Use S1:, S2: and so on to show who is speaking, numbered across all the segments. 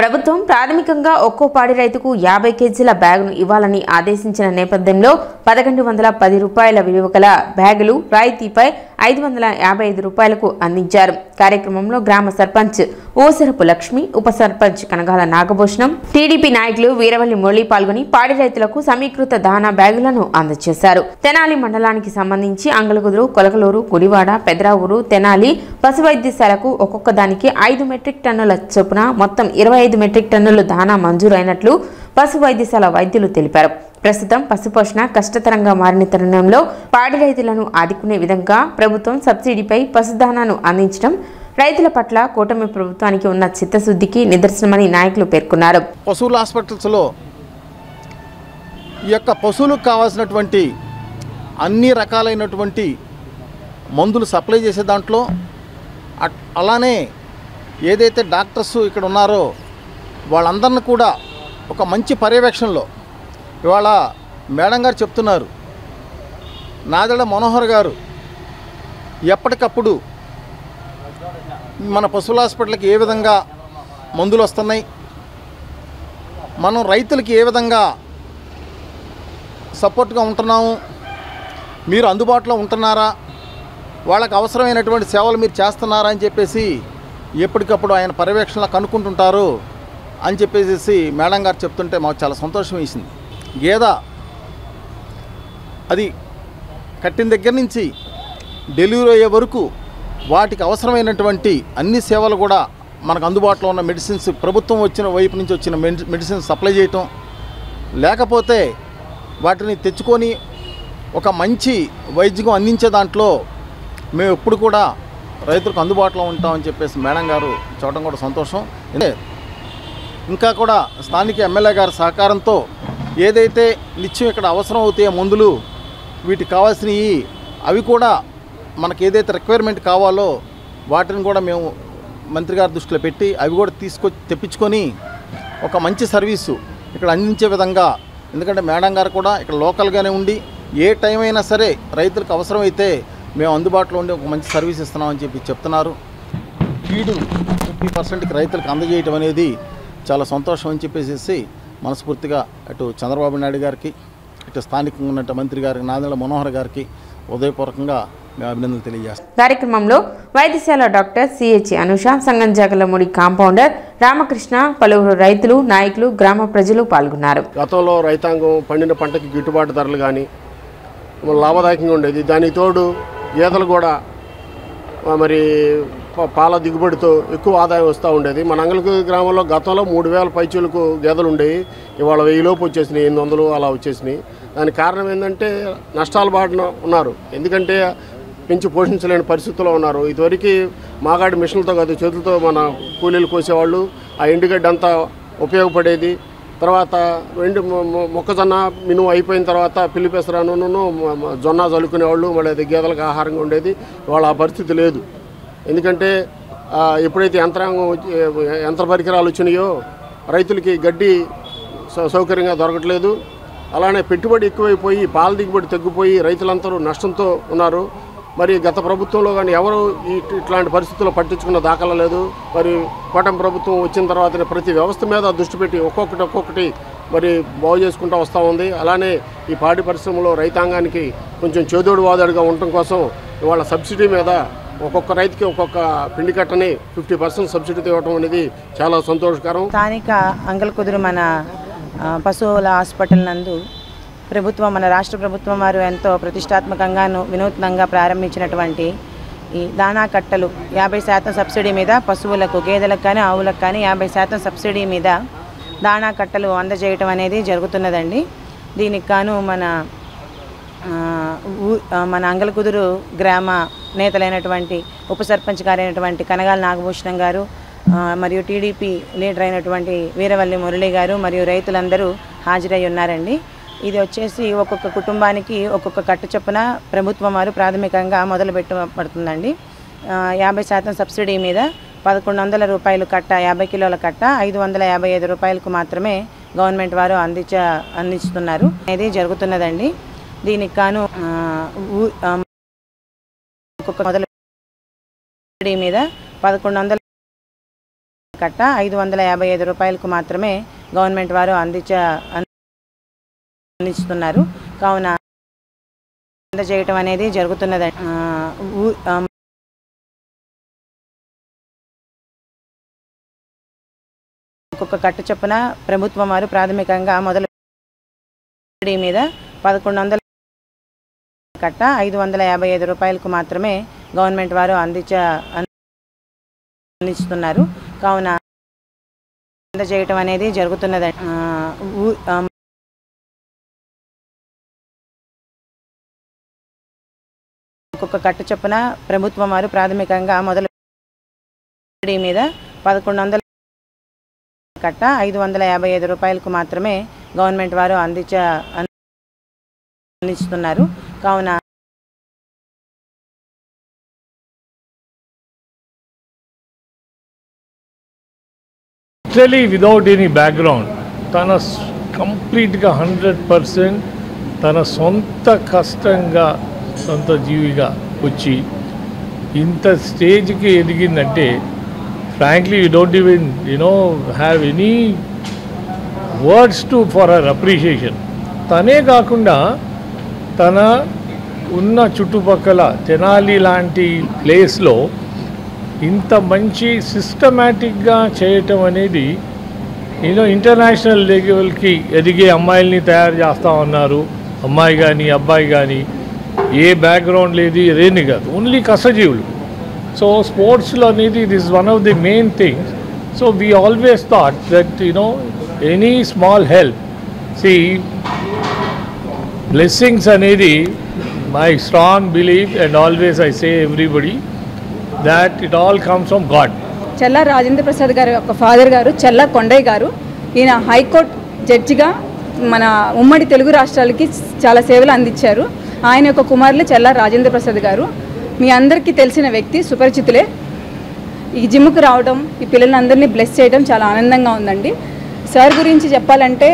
S1: ప్రభుత్వం ప్రాథమికంగా ఒక్కో పాడి రైతుకు 50 కేజీల బ్యాగును ఇవ్వాలని ఆదేశించిన నేపథ్యంలో 1110 రూపాయల విలువ గల బ్యాగులు రాయితీపై 555 రూపాయలకు అందించారు. కార్యక్రమంలో గ్రామ సర్పంచ్ ఓసరపు లక్ష్మి, ఉప సర్పంచ్ కనగాల నాగభూషణం, టీడీపీ నాయకులు వీరవల్లి మురళి పాల్గొని పాడి రైతులకు సమీకృత దానా బ్యాగులను అందజేశారు. తెనాలి మండలానికి సంబంధించి అంగలగుదురు, కొలకలూరు, గుడివాడ, పెద్రావూరు, తెనాలి పశు వైద్యశాలకు ఒక్కొక్క దానికి 5 మెట్రిక్ టన్నుల చొప్పున మొత్తం 25 మెట్రిక్ టన్నులు దానా మంజూరైనట్లు పశు వైద్యశాల వైద్యులు తెలిపారు. ప్రస్తుతం పశుపోషణ కష్టతరంగా మారిన తరుణంలో పాడి రైతులను ఆదుకునే విధంగా ప్రభుత్వం సబ్సిడీపై పశుదానాను అందించడం రైతుల పట్ల కూటమి ప్రభుత్వానికి ఉన్న చిత్తశుద్ధికి నిదర్శనమని నాయకులు పేర్కొన్నారు.
S2: పశువుల హాస్పిటల్స్లో ఈ యొక్క పశువులకు కావాల్సినటువంటి అన్ని రకాలైనటువంటి మందులు సప్లై చేసే దాంట్లో అలానే ఏదైతే డాక్టర్స్ ఇక్కడ ఉన్నారో వాళ్ళందరిని కూడా ఒక మంచి పర్యవేక్షణలో ఇవాళ మేడం గారు చెప్తున్నారు. నాదెళ్ల మనోహర్ గారు ఎప్పటికప్పుడు మన పశువుల హాస్పిటల్కి ఏ విధంగా మందులు వస్తున్నాయి, మనం రైతులకి ఏ విధంగా సపోర్ట్గా ఉంటున్నాము, మీరు అందుబాటులో ఉంటున్నారా, వాళ్ళకి అవసరమైనటువంటి సేవలు మీరు చేస్తున్నారా అని చెప్పేసి ఎప్పటికప్పుడు ఆయన పర్యవేక్షణలో కనుక్కుంటుంటారు అని చెప్పేసి మేడం గారు చెప్తుంటే మాకు చాలా సంతోషం వేసింది. గేద అది కట్టిన దగ్గర నుంచి డెలివరీ అయ్యే వరకు వాటికి అవసరమైనటువంటి అన్ని సేవలు కూడా మనకు అందుబాటులో ఉన్న మెడిసిన్స్ ప్రభుత్వం వచ్చిన వైపు నుంచి వచ్చిన మెడిసిన్స్ సప్లై చేయటం, లేకపోతే వాటిని తెచ్చుకొని ఒక మంచి వైద్యం అందించే దాంట్లో మేము ఎప్పుడు కూడా రైతులకు అందుబాటులో ఉంటామని చెప్పేసి మేడం గారు చూడటం కూడా సంతోషం. ఇంకా కూడా స్థానిక ఎమ్మెల్యే గారి సహకారంతో ఏదైతే నిత్యం ఇక్కడ అవసరం అవుతాయో మందులు, వీటికి కావాల్సినవి అవి కూడా మనకు ఏదైతే రిక్వైర్మెంట్ కావాలో వాటిని కూడా మేము మంత్రి గారి దృష్టిలో పెట్టి అవి కూడా తెప్పించుకొని ఒక మంచి సర్వీసు ఇక్కడ అందించే విధంగా, ఎందుకంటే మేడం గారు కూడా ఇక్కడ లోకల్గానే ఉండి ఏ టైం అయినా సరే రైతులకు అవసరమైతే మేము అందుబాటులో ఉండి ఒక మంచి సర్వీస్ ఇస్తున్నామని చెప్పి చెప్తున్నారు. ఫీడు 50%కి రైతులకు అందజేయటం అనేది చాలా సంతోషం అని చెప్పేసి మనస్ఫూర్తిగా అటు చంద్రబాబు నాయుడు గారికి, ఇటు స్థానికంగా ఉన్న మంత్రి గారికి నాదెళ్ల మనోహర్ గారికి ఉదయపూర్వకంగా మేము అభినందనలు తెలియజేస్తాం.
S1: కార్యక్రమంలో వైద్యశాల doctor CH Anusha, Sangam Jagarlamudi compounder Ramakrishna, పలువురు రైతులు, నాయకులు, గ్రామ ప్రజలు పాల్గొన్నారు.
S3: గతంలో రైతాంగం పండిన పంటకి గిట్టుబాటు ధరలు కానీ లాభదాయకంగా ఉండేది. దానికి తోడు గేదెలు కూడా మరి పాల దిగుబడితో ఎక్కువ ఆదాయం వస్తూ ఉండేది. మన అంగలకు గ్రామంలో గతంలో 3000 పైచీలకు గేదెలు ఉండేవి, ఇవాళ 1000 లోపు వచ్చేసినాయి, 800 అలా వచ్చేసినాయి. దానికి కారణం ఏంటంటే నష్టాలు బాడిన ఉన్నారు, ఎందుకంటే పెంచి పోషించలేని పరిస్థితుల్లో ఉన్నారు. ఇదివరకు మాగాడి మిషన్లతో కాదు, చేతులతో మన కూలీలు కోసేవాళ్ళు, ఆ ఎండుగడ్డి అంతా ఉపయోగపడేది. తర్వాత మొక్కజొన్న మినుము అయిపోయిన తర్వాత పిల్లి పెసరాను జొన్న చల్లుకునేవాళ్ళు, మళ్ళీ అది గేదెలకు ఆహారంగా ఉండేది. ఇవాళ ఆ పరిస్థితి లేదు, ఎందుకంటే ఎప్పుడైతే యంత్ర పరికరాలు వచ్చినాయో రైతులకి గడ్డి సౌకర్యంగా దొరకట్లేదు. అలానే పెట్టుబడి ఎక్కువైపోయి పాల దిగుబడి తగ్గిపోయి రైతులందరూ నష్టంతో ఉన్నారు. మరి గత ప్రభుత్వంలో కానీ ఎవరు ఇట్లాంటి పరిస్థితుల్లో పట్టించుకున్న దాఖలా లేదు. మరి కూటమి ప్రభుత్వం వచ్చిన తర్వాత ప్రతి వ్యవస్థ మీద దృష్టి పెట్టి ఒక్కొక్కటి మరి బాగు చేసుకుంటూ వస్తూ ఉంది. అలానే ఈ పాడి పరిశ్రమలో రైతాంగానికి కొంచెం చేదోడు వాదోడుగా ఉండటం కోసం ఇవాళ సబ్సిడీ మీద ఒక్కొక్క రైతుకి ఒక్కొక్క పిండి కట్టని 50% సబ్సిడీ ఇవ్వడం అనేది చాలా సంతోషకరం.
S4: స్థానిక అంగలకుదురు మన పశువుల హాస్పిటల్ నందు మన రాష్ట్ర ప్రభుత్వం వారు ఎంతో ప్రతిష్టాత్మకంగాను వినూత్నంగా ప్రారంభించినటువంటి ఈ దానా కట్టలు 50% సబ్సిడీ మీద పశువులకు, గేదెలకు కానీ ఆవులకు కానీ 50% సబ్సిడీ మీద దానా కట్టలు అందజేయటం అనేది జరుగుతున్నదండి. దీనికి గాను మన అంగలకుదురు గ్రామ నేతలైనటువంటి ఉప సర్పంచ్ గారైనటువంటి కనగాల నాగభూషణం గారు, మరియు టీడీపీ లీడర్ అయినటువంటి వీరవల్లి మురళి గారు మరియు రైతులందరూ హాజరై ఉన్నారండి. ఇది వచ్చేసి ఒక్కొక్క కుటుంబానికి ఒక్కొక్క కట్ట చొప్పున ప్రభుత్వం వారు ప్రాథమికంగా మొదలు పెట్టబడుతుందండి. 50% సబ్సిడీ మీద 1100 రూపాయలు కట్ట, 50 కిలోల కట్ట 555 రూపాయలకు మాత్రమే గవర్నమెంట్ వారు అందిస్తున్నారు అనేది జరుగుతున్నదండి. దీనికి గాను ఒక్కొక్క మొదలు మీద 1100 కట్ట 555 రూపాయలకు మాత్రమే గవర్నమెంట్ వారు అందిస్తున్నారు. కావున అందజేయటం అనేది జరుగుతున్నది. ఒక్కొక్క కట్ట చొప్పున ప్రభుత్వం వారు ప్రాథమికంగా మొదలు మీద 1100 కట్ట 555 రూపాయలకు మాత్రమే గవర్నమెంట్ వారు అందిస్తున్నారు. కావున అందజేయటం అనేది జరుగుతున్నది. ఒక్కొక్క కట్ట చొప్పున ప్రభుత్వం వారు ప్రాథమికంగా మొదలు మీద 1100 కట్ట 555 రూపాయలకు మాత్రమే గవర్నమెంట్ వారు అందిస్తున్నారు. కావున
S5: లిటరలీ విదౌట్ ఎనీ బ్యాక్గ్రౌండ్ తన కంప్లీట్గా 100% తన సొంత కష్టంగా సొంత జీవిగా వచ్చి ఇంత స్టేజ్కి ఎదిగిందంటే frankly you don't even have any words for her appreciation. తనే కాకుండా తన ఉన్న చుట్టుపక్కల తెనాలి లాంటి ప్లేస్లో ఇంత మంచి సిస్టమేటిక్గా చేయటం అనేది ఇంటర్నేషనల్ లెవెల్కి ఎదిగే అమ్మాయిల్ని తయారు చేస్తూ ఉన్నారు. అమ్మాయి కానీ అబ్బాయి కానీ ఏ బ్యాక్గ్రౌండ్ లేదు, ఏదేని కాదు, ఓన్లీ కష్టజీవులు. సో స్పోర్ట్స్లో అనేది it is one of the main things. So we always thought that any small help, see blessings అనేది my strong belief and always I say everybody that it all comes from God.
S6: Chella Rajendra Prasad గారి యొక్క father గారు చెల్లా కొండయ్య గారు. ఈయన high court జడ్జిగా మన ఉమ్మడి తెలుగు రాష్ట్రాలకి చాలా సేవలు అందించారు. ఆయన యొక్క కుమారులు చెల్లా రాజేంద్ర ప్రసాద్ గారు. మీ అందరికీ తెలిసిన వ్యక్తి, సుపరిచితులే. ఈ జిమ్కి రావడం, ఈ పిల్లలందరినీ బ్లెస్ చేయడం చాలా ఆనందంగా ఉందండి. సార్ గురించి చెప్పాలంటే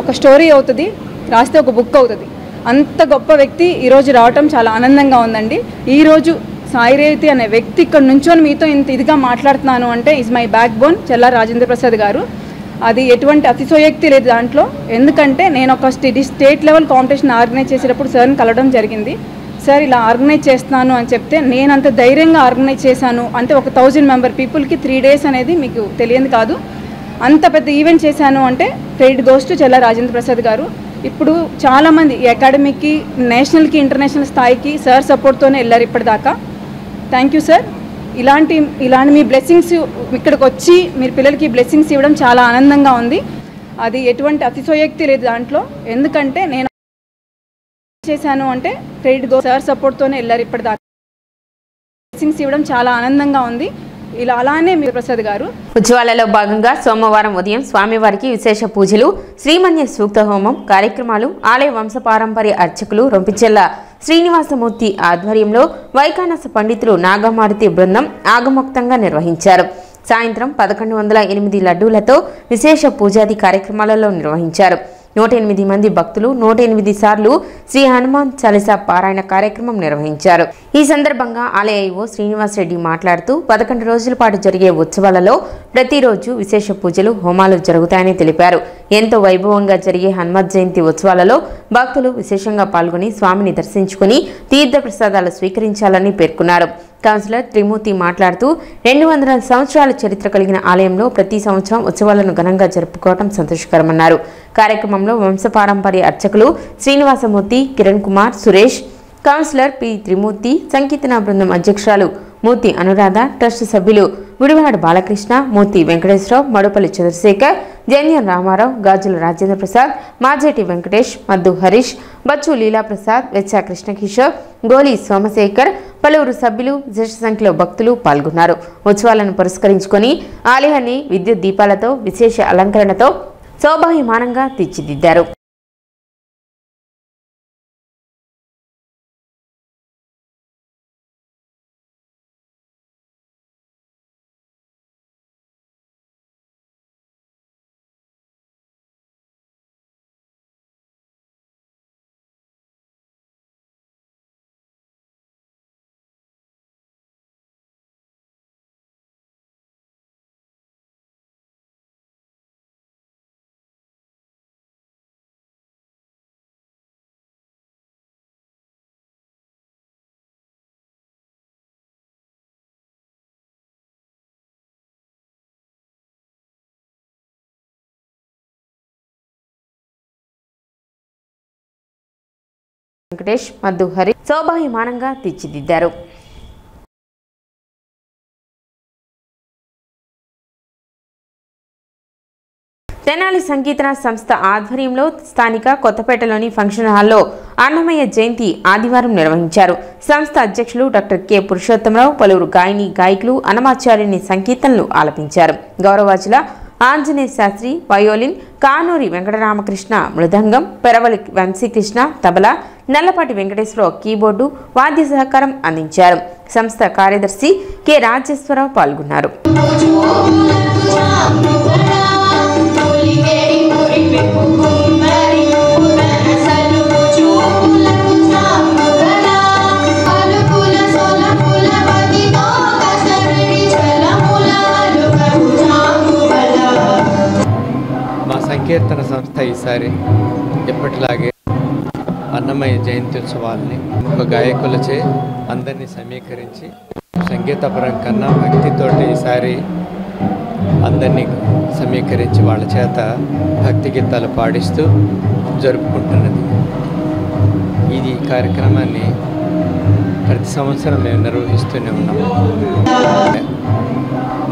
S6: ఒక స్టోరీ అవుతుంది, రాస్తే ఒక బుక్ అవుతుంది. అంత గొప్ప వ్యక్తి ఈరోజు రావటం చాలా ఆనందంగా ఉందండి. ఈరోజు సాయి రేవతి అనే వ్యక్తి ఇక్కడ నుంచొని మీతో ఇంత ఇదిగా మాట్లాడుతున్నాను అంటే ఈజ్ మై బ్యాక్ బోన్ చెల్లా రాజేంద్ర ప్రసాద్ గారు. అది ఎటువంటి అతిశయోక్తి లేదు దాంట్లో. ఎందుకంటే నేను ఒక స్టేట్ లెవెల్ కాంపిటీషన్ ఆర్గనైజ్ చేసేటప్పుడు సార్ని కలవడం జరిగింది. సార్ ఇలా ఆర్గనైజ్ చేస్తున్నాను అని చెప్తే నేను అంత ధైర్యంగా ఆర్గనైజ్ చేశాను అంటే ఒక 1000 మెంబర్ పీపుల్కి 3 days అనేది మీకు తెలియదు కాదు. అంత పెద్ద ఈవెంట్ చేశాను అంటే క్రెడిట్ గోస్ టు చెల్లా రాజేంద్ర ప్రసాద్ గారు. ఇప్పుడు చాలామంది ఈ అకాడమీకి, నేషనల్కి, ఇంటర్నేషనల్ స్థాయికి సార్ సపోర్ట్తోనే వెళ్ళారు ఇప్పటిదాకా. Thank you sir. ఇలాంటి మీ బ్లెస్సింగ్స్ ఇక్కడికి వచ్చి మీరు పిల్లలకి బ్లెస్సింగ్స్ ఇవ్వడం చాలా ఆనందంగా ఉంది. అది ఎటువంటి అతిశయోక్తి లేదు దాంట్లో. ఎందుకంటే నేను చేశాను అంటే క్రెడిట్ గో సార్ సపోర్ట్తోనే వెళ్ళారు ఇప్పటిదాకా. బ్లెస్సింగ్స్ ఇవ్వడం చాలా ఆనందంగా ఉంది. ఇలా అలానే మీరు ప్రసాద్ గారు.
S1: ఉత్సవాలలో భాగంగా సోమవారం ఉదయం స్వామివారికి విశేష పూజలు, శ్రీమన్య సూక్త హోమం కార్యక్రమాలు ఆలయ వంశపారంపర్య అర్చకులు రొంపిచెల్ల శ్రీనివాసమూర్తి ఆధ్వర్యంలో వైకానస పండితులు నాగమారుతి బృందం ఆగమోక్తంగా నిర్వహించారు. సాయంత్రం 1108 లడ్డూలతో విశేష పూజాది కార్యక్రమాలలో నిర్వహించారు. 108 మంది భక్తులు 108 సార్లు శ్రీ హనుమాన్ చాలీసా పారాయణ కార్యక్రమం నిర్వహించారు. ఈ సందర్భంగా ఆలయ ఈవో శ్రీనివాస్ రెడ్డి మాట్లాడుతూ 11 రోజుల పాటు జరిగే ఉత్సవాలలో ప్రతిరోజు విశేష పూజలు, హోమాలు జరుగుతాయని తెలిపారు. ఎంతో వైభవంగా జరిగే హనుమత్ జయంతి ఉత్సవాలలో భక్తులు విశేషంగా పాల్గొని స్వామిని దర్శించుకుని తీర్థ ప్రసాదాలు స్వీకరించాలని పేర్కొన్నారు. కౌన్సిలర్ త్రిమూర్తి మాట్లాడుతూ 200 సంవత్సరాల చరిత్ర కలిగిన ఆలయంలో ప్రతి సంవత్సరం ఉత్సవాలను ఘనంగా జరుపుకోవడం సంతోషకరమన్నారు. కార్యక్రమంలో వంశపారంపర్య అర్చకులు శ్రీనివాసమూర్తి, కిరణ్ కుమార్, సురేష్, కౌన్సిలర్ పి త్రిమూర్తి, సంకీర్తన బృందం అధ్యక్షురాలు మూర్తి అనురాధ, ట్రస్ట్ సభ్యులు గుడివాడ బాలకృష్ణ, మూర్తి వెంకటేశ్వరరావు, మడుపల్లి చంద్రశేఖర్, జన్యం రామారావు, గాజుల రాజేంద్ర ప్రసాద్, మాజేటి వెంకటేష్, మద్దు హరీష్, బచ్చు లీలాప్రసాద్, వెచ్చ కృష్ణకిషోర్, గోలి సోమశేఖర్, పలువురు సభ్యులు విశేష సంఖ్యలో భక్తులు పాల్గొన్నారు. ఉత్సవాలను పురస్కరించుకొని ఆలయాన్ని విద్యుత్ దీపాలతో విశేష అలంకరణతో శోభాయమానంగా తీర్చిదిద్దారు. వెంకటేష్, మద్దు హరి శోభాయమానంగా తీర్చిదిద్దారు. తెనాలి సంగీత సంస్థ ఆధ్వర్యంలో స్థానిక కొత్తపేటలోని ఫంక్షన్ హాల్లో అన్నమయ్య జయంతి ఆదివారం నిర్వహించారు. సంస్థ అధ్యక్షులు డాక్టర్ కె పురుషోత్తమరావు, పలువురు గాయని గాయకులు అన్నమాచార్యుని సంకీర్తనలు ఆలపించారు. గౌరవాచుల ఆంజనేయ శాస్త్రి వయోలిన్, కానూరి వెంకటరామకృష్ణ మృదంగం, పెరవలి వంశీకృష్ణ తబలా, నల్లపాటి వెంకటేశ్వరరావు కీబోర్డు, వాద్య సహకారం అందించారు. సంస్థ కార్యదర్శి కె రాజేశ్వరరావు పాల్గొన్నారు.
S7: మా సంకీర్తన సంస్థ ఈసారి ఎప్పటిలాగే అన్నమయ్య జయంతి ఉత్సవాల్ని ఒక గాయకులచే అందరినీ సమీకరించి సంగీతపరం కన్నా భక్తితోటి ఈసారి అందరినీ సమీకరించి వాళ్ళ చేత భక్తి గీతాలు పాడిస్తూ జరుపుకుంటున్నది. ఇది కార్యక్రమాన్ని ప్రతి సంవత్సరం మేము నిర్వహిస్తూనే ఉన్నాము.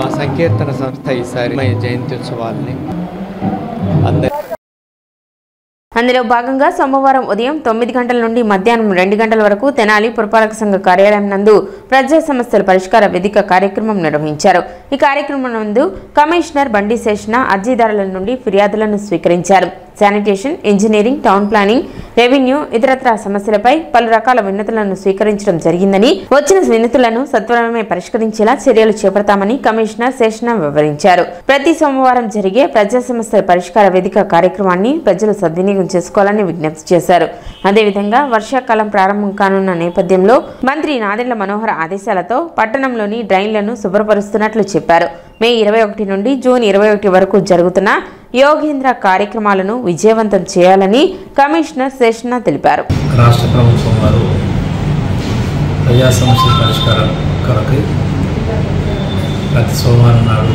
S7: మా సంకీర్తన సంస్థ ఈసారి జయంతి ఉత్సవాల్ని
S1: అందులో భాగంగా సోమవారం ఉదయం 9 గంటల నుండి మధ్యాహ్నం 2 గంటల వరకు తెనాలి పురపాలక సంఘ కార్యాలయం నందు ప్రజా సమస్యల పరిష్కార వేదిక కార్యక్రమం నిర్వహించారు. ఈ కార్యక్రమం నందు కమిషనర్ బండి శేషణ అర్జీదారుల నుండి ఫిర్యాదులను స్వీకరించారు. Sanitation, engineering, town planning, revenue, ఇతరత్ర సమస్యలపై పలు రకాల వినతులను స్వీకరించడం జరిగిందని, వచ్చిన వినతులను సత్వరమే పరిష్కరించేలా చర్యలు చేపడతామని కమిషనర్ శేషణ వివరించారు. ప్రతి సోమవారం జరిగే ప్రజా సమస్యల పరిష్కార వేదిక కార్యక్రమాన్ని ప్రజలు సద్వినియోగం చేసుకోవాలని విజ్ఞప్తి చేశారు. అదేవిధంగా వర్షాకాలం ప్రారంభం కానున్న నేపథ్యంలో మంత్రి నాదెండ్ల మనోహర్ ఆదేశాలతో పట్టణంలోని డ్రైన్లను శుభ్రపరుస్తున్నట్లు చెప్పారు. మే 21 నుండి జూన్ 21 వరకు జరుగుతున్న యోగేంద్ర కార్యక్రమాలను విజయవంతం చేయాలని కమిషనర్ శేషణ తెలిపారు.
S8: రాష్ట్ర ప్రభుత్వం వారు ప్రజా సమస్యల పరిష్కారం కొరకు ప్రతి సోమవారం నాడు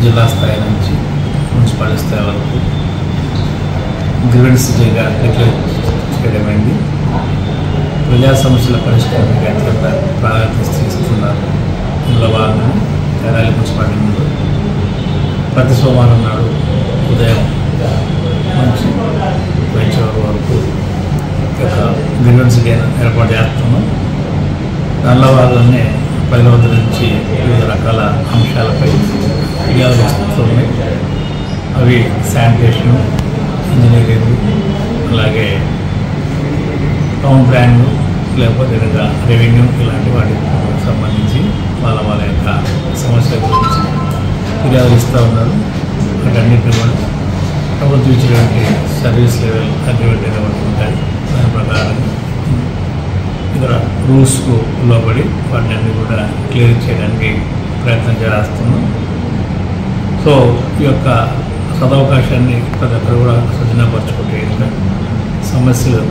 S8: జిల్లా స్థాయి నుంచి మున్సిపాలిటీ స్థాయి వరకు గ్రీవెన్స్ డేగా డిక్లేర్ చేయడమైంది. ప్రజా సమస్యల పరిష్కారానికి అత్యంత ప్రాధాన్యత ఇస్తున్నారు. ఇందులో భాగంగా తెనాలి మున్సిపాలిటీ ముందు ప్రతి సోమవారం నాడు ఉదయం నుంచి వైద్యవరం వరకు ఒక గ్రీవెన్స్ డే ఏర్పాటు చేస్తున్నాం. దానిలో భాగంగానే 10 రోజుల నుంచి వివిధ రకాల అంశాలపై ఫిర్యాదులు వస్తున్నాయి. అవి శానిటేషను, ఇంజనీరింగ్, అలాగే టౌన్ ప్లానింగ్, లేకపోతే రెవెన్యూ ఇలాంటి వాటికి సంబంధించి వాళ్ళ యొక్క సమస్యల గురించి ఫిర్యాదులు ఇస్తూ ఉన్నారు. వాటన్నిటిని కూడా ప్రభుత్వం ఇచ్చినటువంటి సర్వీస్ లెవెల్ అగ్రిమెంట్ అనేవి ఉంటాయి. దాని ప్రకారం ఇతర రూల్స్కు లోబడి వాటిని కూడా క్లియర్ చేయడానికి ప్రయత్నం చేస్తున్నాం. సో ఈ యొక్క సదవకాశాన్ని ప్రతి ఒక్కరు కూడా సజ్జనపరచుకుంటే సమస్యలు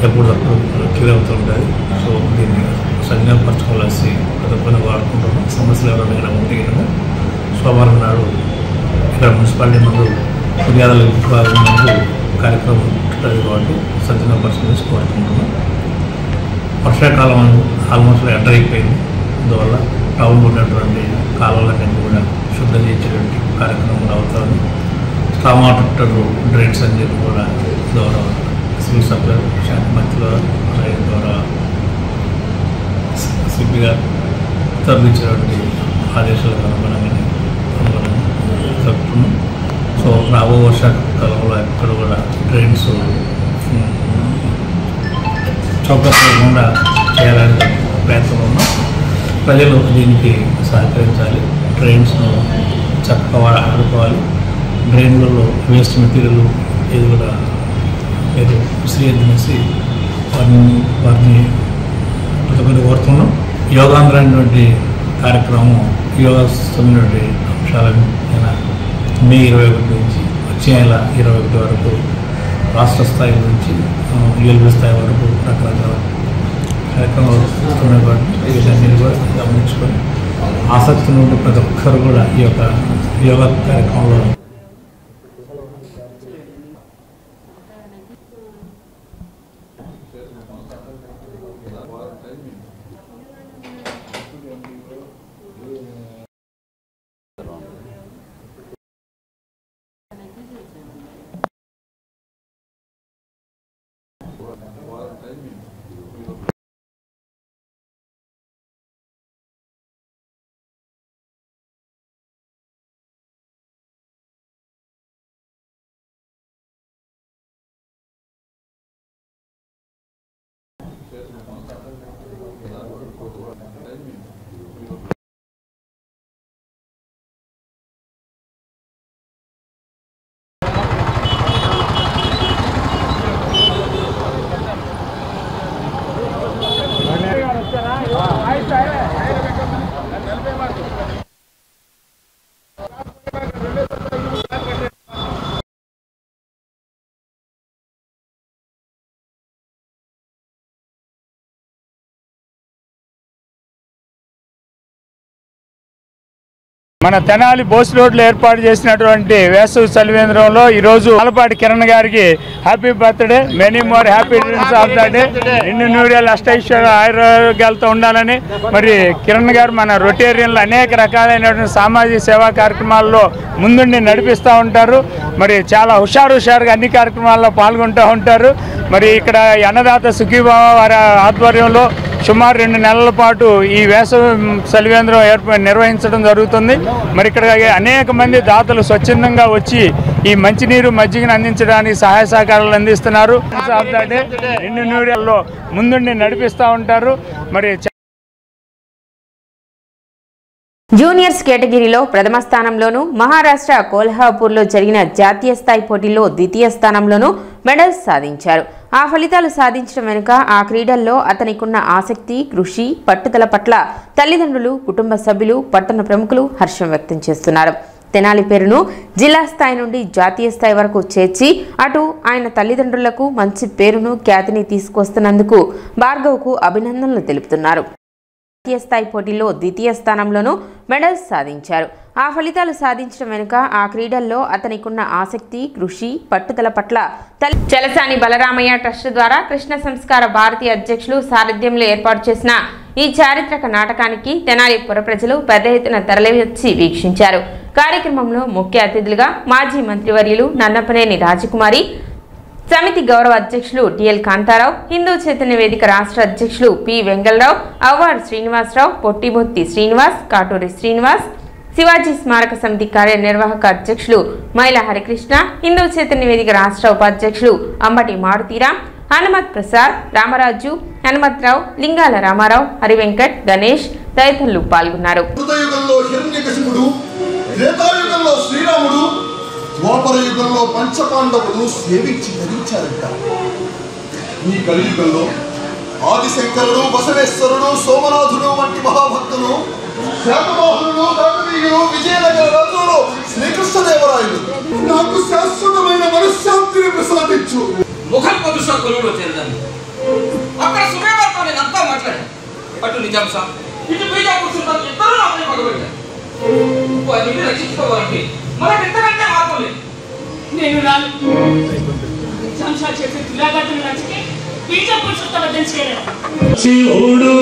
S8: ఎప్పటికప్పుడు క్లియర్ అవుతూ ఉంటుంది. సో దీన్ని సజ్జనపరచుకోవాల్సి ప్రతి ఒక్కరిని వాడుకుంటున్నాం. సమస్యలు ఎవరైనా ఉంటే కనుక సోమవారం నాడు ఇక్కడ మున్సిపాలిటీ ముందు ఫిర్యాదుల విభాగం ముందు కార్యక్రమం ఉంటుంది కాబట్టి సజ్జనపరచుకొని కోరుకుంటున్నాం. వర్షాకాలం ఆల్మోస్ట్ ఎంటర్ అయిపోయింది. అందువల్ల టౌన్లో ఉన్నటువంటి కాలువలన్నీ కూడా శుద్ధం చేసేటువంటి కార్యక్రమం అవుతుంది. స్టామ్ వాటర్ డ్రైన్స్ అని చెప్పి కూడా ద్వారా సివిల్ సప్లై శాఖ మంత్రుల ద్వారా సిపిగా తరలించినటువంటి ఆదేశాలకు అనుగుణంగా జరుపుతున్నాం. సో రాబో వర్షాకాలంలో ఎక్కడ కూడా డ్రైన్స్ చౌకకుండా చేయాలని ప్రయత్నం ఉన్నాం. ప్రజలు దీనికి సహకరించాలి. డ్రైన్స్ను చక్కగా ఆడుకోవాలి. డ్రైన్లలో వేస్ట్ మెటీరియల్ ఏది కూడా ఏదో విసిరేసి వారిని ప్రతి ఒక్కరు కోరుతున్నాం. యోగాంధ్ర అనేటువంటి కార్యక్రమం యోగాస్తున్నటువంటి అంశాలను మే 21 నుంచి వచ్చే నెల 21 వరకు రాష్ట్ర స్థాయి నుంచి యుఎల్బీ స్థాయి వరకు రకరకాల కార్యక్రమాలు వస్తున్నాయి. కాబట్టి వీటన్నిటి కూడా గమనించుకొని ఆసక్తి నుండి ప్రతి ఒక్కరు కూడా ఈ యొక్క యోగా కార్యక్రమంలో
S9: మన తెనాలి బోస్ రోడ్లో ఏర్పాటు చేసినటువంటి వేసవి చలివేంద్రంలో ఈరోజు ఆలపాటి కిరణ్ గారికి happy birthday, many more happy returns of the day, నిన్ను నూరేళ్ళు అష్టైశ్వర్య ఆరోగ్యాలతో ఉండాలని. మరి కిరణ్ గారు మన రొటేరియన్లు అనేక రకాలైనటువంటి సామాజిక సేవా కార్యక్రమాల్లో ముందుండి నడిపిస్తూ ఉంటారు. మరి చాలా హుషారుగా అన్ని కార్యక్రమాల్లో పాల్గొంటూ ఉంటారు. మరి ఇక్కడ అన్నదాత సుఖీభావ వారి ఆధ్వర్యంలో సుమారు 2 నెలల పాటు ఈ వేసవి చలివేంద్రం నిర్వహించడం జరుగుతుంది. మరి ఇక్కడ అనేక మంది దాతలు స్వచ్ఛందంగా వచ్చి ఈ మంచినీరు మజ్జిగను అందించడానికి సహాయ సహకారాలు అందిస్తున్నారు. నిన్ను నూరేళ్ళలో ముందుండి నడిపిస్తూ ఉంటారు. మరి
S1: జూనియర్స్ కేటగిరీలో ప్రథమ స్థానంలోనూ, మహారాష్ట్ర కోల్హాపూర్లో జరిగిన జాతీయ స్థాయి పోటీల్లో ద్వితీయ స్థానంలోనూ మెడల్స్ సాధించారు. ఆ ఫలితాలు సాధించడం వెనుక ఆ క్రీడల్లో అతనికున్న ఆసక్తి, కృషి, పట్టుదల పట్ల తల్లిదండ్రులు, కుటుంబ సభ్యులు, పట్టణ ప్రముఖులు హర్షం వ్యక్తం చేస్తున్నారు. తెనాలి పేరును జిల్లా స్థాయి నుండి జాతీయ స్థాయి వరకు చేర్చి అటు ఆయన తల్లిదండ్రులకు మంచి పేరును, ఖ్యాతిని తీసుకొస్తున్నందుకు భార్గవ్కు అభినందనలు తెలుపుతున్నారు. జాతీయ స్థాయి పోటీల్లో ద్వితీయ స్థానంలోనూ మెడల్స్ సాధించారు. ఆ ఫలితాలు సాధించడం వెనుక ఆ క్రీడల్లో అతనికున్న ఆసక్తి, కృషి, పట్టుదల పట్ల చలసాని బలరామయ్య ట్రస్ట్ ద్వారా కృష్ణ సంస్కార భారతి అధ్యక్షులు సారథ్యంలో ఏర్పాటు చేసిన ఈ చారిత్రక నాటకానికి తెనాలి పుర ప్రజలు పెద్ద ఎత్తున తరలివచ్చి వీక్షించారు. కార్యక్రమంలో ముఖ్య అతిథులుగా మాజీ మంత్రివర్యులు నన్నపనేని రాజకుమారి, సమితి గౌరవ అధ్యక్షులు డిఎల్ కాంతారావు, హిందూ చైతన్య వేదిక రాష్ట్ర అధ్యక్షులు పి వెంగళరావు, అవ్వార్ శ్రీనివాసరావు, పొట్టిమూర్తి శ్రీనివాస్, కాటూరి శ్రీనివాస్, శివాజీ స్మారక సమితి కార్యనిర్వాహక అధ్యక్షులు మైల హరికృష్ణ, హిందూ చైతన్య వేదిక రాష్ట్ర ఉపాధ్యక్షులు అంబటి మారుతీరాం, హనుమత్ ప్రసాద్, రామరాజు, హనుమత్రావు, లింగాల రామారావు, హరివెంకట్, గణేష్ తదితరులు పాల్గొన్నారు.
S10: ద్వాపర యుగంలో పంచపాండవులు సేవించి ధరించారంట. ఈ కలియుగంలో ఆదిశంకరుడు, బసవేశ్వరుడు, సోమనాథుడు వంటి మహాభక్తులు, శాతవాహనులు, కాకతీయులు, విజయనగర రాజులు, శ్రీకృష్ణదేవరాయలు నాకు శాశ్వతమైన మనశ్శాంతిని ప్రసాదించు.
S11: ముఖం పదుష కొలువులో చేరదాన్ని అక్కడ సుమేవర్తో నేను అంతా మాట్లాడాను. అటు నిజాం సాబ్, ఇటు బీజాపూర్ సుల్తాన్ ఇద్దరు నాపై పగబెట్టారు. వారిని రక్షించుకోవాలంటే మనకి ఎంతకంటే మార్గం లేదు.
S12: నేను రాను. నిజాం షా చేసే దురాఘాతం నచ్చితే బీజాపూర్ సుల్తాన్ వద్దని చేయలేను. శివుడు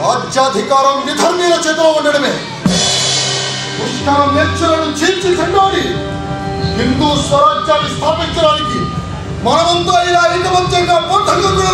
S10: రాజ్యాధికారం విధర్మీల చేతిలో ఉండడమే. పుష్కరం నేర్చులను చీల్చి చెండాడి హిందూ స్వరాజ్యాన్ని స్థాపించడానికి మనమంతా ఇలా ఐకమత్యంగా పోటంగా కూడా